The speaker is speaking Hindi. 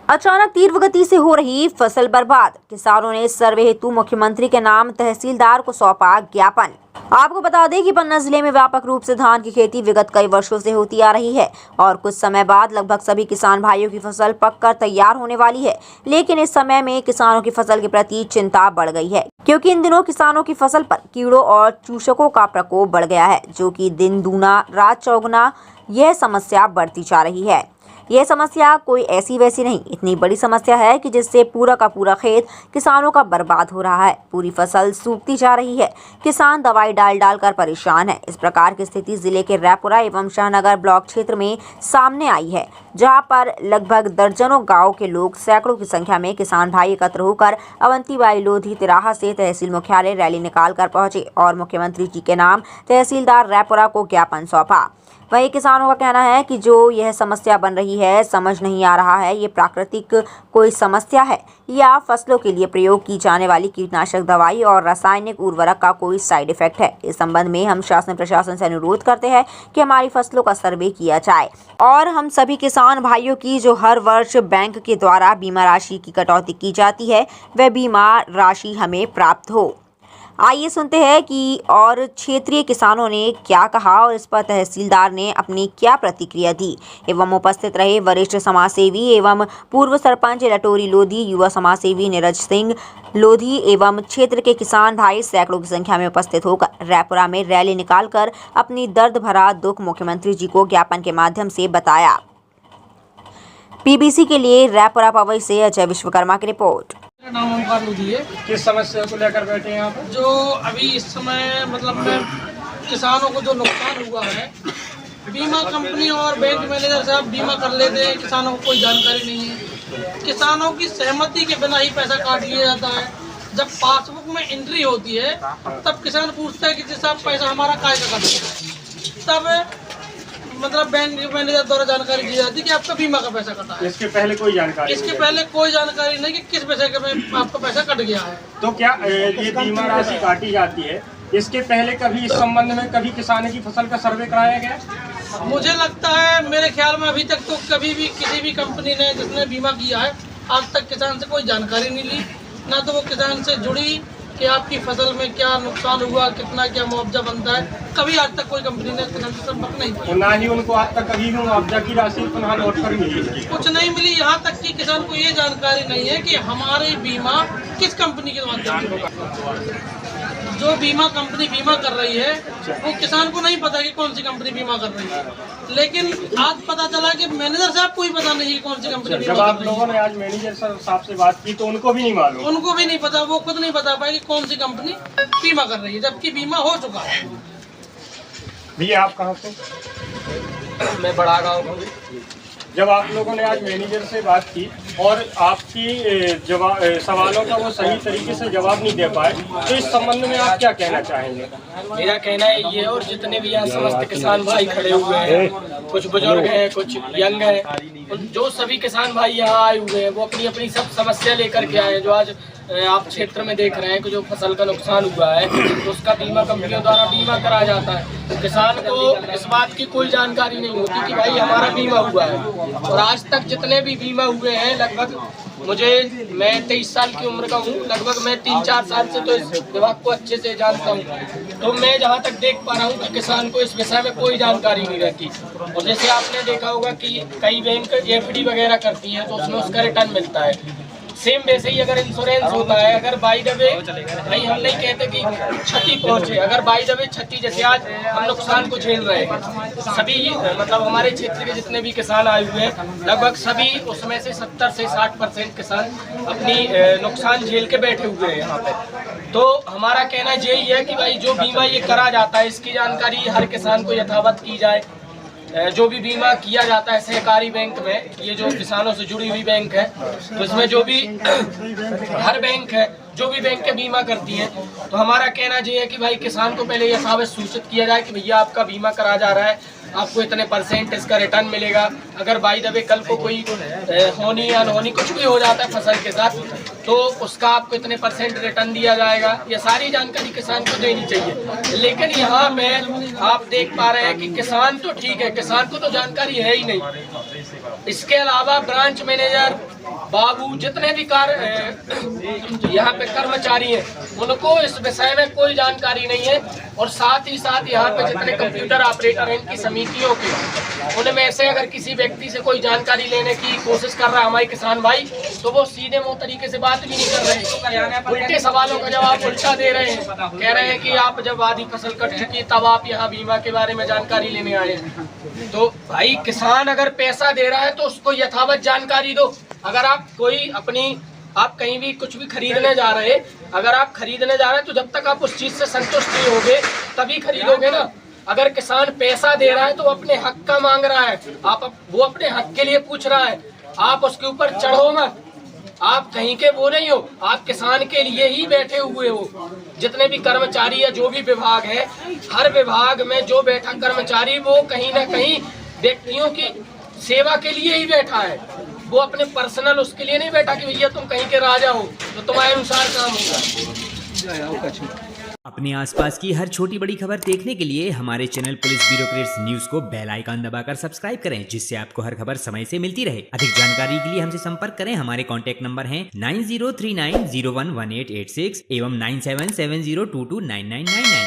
अचानक तीव्र गति से हो रही फसल बर्बाद, किसानों ने सर्वे हेतु मुख्यमंत्री के नाम तहसीलदार को सौंपा ज्ञापन। आपको बता दें कि पन्ना जिले में व्यापक रूप से धान की खेती विगत कई वर्षों से होती आ रही है और कुछ समय बाद लगभग सभी किसान भाइयों की फसल पककर तैयार होने वाली है। लेकिन इस समय में किसानों की फसल के प्रति चिंता बढ़ गई है, क्योंकि इन दिनों किसानों की फसल पर कीड़ों और चूषकों का प्रकोप बढ़ गया है, जो कि दिन दूना रात चौगुना यह समस्या बढ़ती जा रही है। यह समस्या कोई ऐसी वैसी नहीं, इतनी बड़ी समस्या है कि जिससे पूरा का पूरा खेत किसानों का बर्बाद हो रहा है। पूरी फसल सूखती जा रही है, किसान दवाई डाल कर परेशान है। इस प्रकार की स्थिति जिले के रैपुरा एवं शाहनगर ब्लॉक क्षेत्र में सामने आई है, जहां पर लगभग दर्जनों गांव के लोग सैकड़ों की संख्या में किसान भाई एकत्र होकर अवंतीबाई लोधी तिराहा से तहसील मुख्यालय रैली निकाल कर पहुंचे और मुख्यमंत्री जी के नाम तहसीलदार रैपुरा को ज्ञापन सौंपा। वहीं किसानों का कहना है कि जो यह समस्या बन रही है, समझ नहीं आ रहा है ये प्राकृतिक कोई समस्या है या फसलों के लिए प्रयोग की जाने वाली कीटनाशक दवाई और रासायनिक उर्वरक का कोई साइड इफेक्ट है। इस संबंध में हम शासन प्रशासन से अनुरोध करते हैं कि हमारी फसलों का सर्वे किया जाए और हम सभी किसान भाइयों की जो हर वर्ष बैंक के द्वारा बीमा राशि की कटौती की जाती है, वह बीमा राशि हमें प्राप्त हो। आइए सुनते हैं कि और क्षेत्रीय किसानों ने क्या कहा और इस पर तहसीलदार ने अपनी क्या प्रतिक्रिया दी। एवं उपस्थित रहे वरिष्ठ समाजसेवी एवं पूर्व सरपंच लटोरी लोधी, युवा समाजसेवी नीरज सिंह लोधी एवं क्षेत्र के किसान भाई सैकड़ों की संख्या में उपस्थित होकर रैपुरा में रैली निकालकर अपनी दर्द भरा दुख मुख्यमंत्री जी को ज्ञापन के माध्यम से बताया। पीबीसी के लिए रैपुरा पवई से अजय विश्वकर्मा की रिपोर्ट। मेरा नाम ओमकार लोधी है। किस समस्या को लेकर बैठे हैं यहाँ पर? जो अभी इस समय मतलब में किसानों को जो नुकसान हुआ है, बीमा कंपनी और बैंक मैनेजर साहब बीमा कर लेते हैं, किसानों को कोई जानकारी नहीं है। किसानों की सहमति के बिना ही पैसा काट लिया जाता है। जब पासबुक में एंट्री होती है तब किसान पूछता है कि साहब पैसा हमारा काय का कट गया, तब मतलब बैंक मैनेजर द्वारा जानकारी दी जाती है कि आपका बीमा का पैसा कटा है। इसके पहले कोई जानकारी नहीं कि किस पैसे का आपका पैसा कट गया है। तो क्या ये बीमा राशि काटी जाती है, इसके पहले कभी इस संबंध में कभी किसान की फसल का सर्वे कराया गया? मुझे लगता है, मेरे ख्याल में अभी तक तो कभी भी किसी भी कंपनी ने जिसने बीमा किया है आज तक किसान से कोई जानकारी नहीं ली, ना तो वो किसान से जुड़ी कि आपकी फसल में क्या नुकसान हुआ, कितना क्या मुआवजा बनता है। कभी आज तक कोई कंपनी ने किसान से संपर्क नहीं किया, ना ही उनको आज तक कभी भी मुआवजा की राशि पुनः लौट कर मिली, कुछ नहीं मिली। यहाँ तक कि किसान को ये जानकारी नहीं है कि हमारे बीमा किस कंपनी के माध्यम से होगा। जो बीमा कंपनी बीमा कर रही है वो किसान को नहीं पता कि कौन सी कंपनी बीमा कर रही है, लेकिन आज पता चला कि मैनेजर साहब को ही पता नहीं है कौन सी कंपनी बीमा कर रही है। जब आप लोगों ने आज मैनेजर साहब से बात की तो उनको भी नहीं मालूम, उनको भी नहीं पता, वो खुद नहीं बता पाए कि कौन सी कंपनी बीमा कर रही है, जबकि बीमा हो चुका है। भैया आप कहाँ से? मैं बड़ा गाँव हूँ। जब आप लोगों ने आज मैनेजर से बात की और आपकी सवालों का वो सही तरीके से जवाब नहीं दे पाए, तो इस संबंध में आप क्या कहना चाहेंगे? मेरा कहना है ये, और जितने भी यहाँ समस्त किसान भाई खड़े हुए हैं, कुछ बुजुर्ग हैं, कुछ यंग हैं, जो सभी किसान भाई यहाँ आए हुए हैं वो अपनी अपनी सब समस्या लेकर के आए हैं। जो आज आप क्षेत्र में देख रहे हैं कि जो फसल का नुकसान हुआ है तो उसका बीमा कंपनियों द्वारा बीमा कराया जाता है। किसान को इस बात की कोई जानकारी नहीं होती कि भाई हमारा बीमा हुआ है। और आज तक जितने भी बीमा हुए हैं, लगभग मैं 23 साल की उम्र का हूँ, लगभग मैं 3-4 साल से तो इस विभाग को अच्छे से जानता हूँ। तो मैं जहाँ तक देख पा रहा हूँ कि किसान को इस विषय में कोई जानकारी नहीं रहती। और जैसे आपने देखा होगा कि कई बैंक एफडी वगैरह करती हैं तो उसमें उसका रिटर्न मिलता है। सेम वैसे ही अगर इंश्योरेंस होता है, अगर बाई द वे, भाई हम नहीं कहते कि क्षति पहुंचे, अगर बाई द वे क्षति, जैसे आज हम नुकसान को झेल रहे हैं, सभी मतलब हमारे क्षेत्र के जितने भी किसान आए हुए हैं लगभग सभी, उसमें से 70 से 60% किसान अपनी नुकसान झेल के बैठे हुए हैं यहाँ पे। तो हमारा कहना यही है कि भाई जो बीमा ये करा जाता है इसकी जानकारी हर किसान को यथावत की जाए। जो भी बीमा किया जाता है सहकारी बैंक में, ये जो किसानों से जुड़ी हुई बैंक है, तो इसमें जो भी हर बैंक है जो भी बैंक के बीमा करती है, तो हमारा कहना ये है कि भाई किसान को पहले यथावत सूचित किया जाए कि भैया आपका बीमा करा जा रहा है, आपको इतने % इसका रिटर्न मिलेगा। अगर बाई द वे कल को कोई होनी या अनहोनी कुछ भी हो जाता है फसल के साथ, तो उसका आपको इतने % रिटर्न दिया जाएगा। ये सारी जानकारी किसान को देनी चाहिए। लेकिन यहाँ में आप देख पा रहे हैं कि किसान तो ठीक है, किसान को तो जानकारी है ही नहीं। इसके अलावा ब्रांच मैनेजर बाबू जितने भी यहाँ पे कर्मचारी हैं, उनको इस विषय में कोई जानकारी नहीं है। और साथ ही साथ यहाँ पे जितने कंप्यूटर ऑपरेटर हैं इनकी समितियों के, उनमें से अगर किसी व्यक्ति से कोई जानकारी लेने की कोशिश कर रहा है हमारे किसान भाई, तो वो सीधे मुंह तरीके से बात भी नहीं कर रहे, उल्टे सवालों का जवाब उल्टा दे रहे हैं। कह रहे हैं कि आप जब आधी फसल कट चुकी तब आप यहाँ बीमा के बारे में जानकारी लेने आए हैं। तो भाई किसान अगर पैसा दे रहा है तो उसको यथावत जानकारी दो। अगर आप कहीं भी कुछ भी खरीदने जा रहे हैं, अगर आप खरीदने जा रहे हैं तो जब तक आप उस चीज से संतुष्ट नहीं होगे तभी खरीदोगे ना। अगर किसान पैसा दे रहा है तो अपने हक का मांग रहा है, वो अपने हक के लिए पूछ रहा है, आप उसके ऊपर चढ़ो मत। आप कहीं के वो नहीं हो, आप किसान के लिए ही बैठे हुए हो। जितने भी कर्मचारी या जो भी विभाग है, हर विभाग में जो बैठा कर्मचारी वो कहीं ना कहीं व्यक्तियों की सेवा के लिए ही बैठा है। वो अपने पर्सनल उसके लिए नहीं बैठा कि भैया तुम कहीं के राजा हो तो तुम्हारे अनुसार काम होगा। अपने आसपास की हर छोटी बड़ी खबर देखने के लिए हमारे channel police bureau creates news को बेल आइकन दबाकर सब्सक्राइब करें, जिससे आपको हर खबर समय से मिलती रहे। अधिक जानकारी के लिए हमसे संपर्क करें। हमारे कॉन्टैक्ट नंबर हैं 9039011886 एवं 9770229999।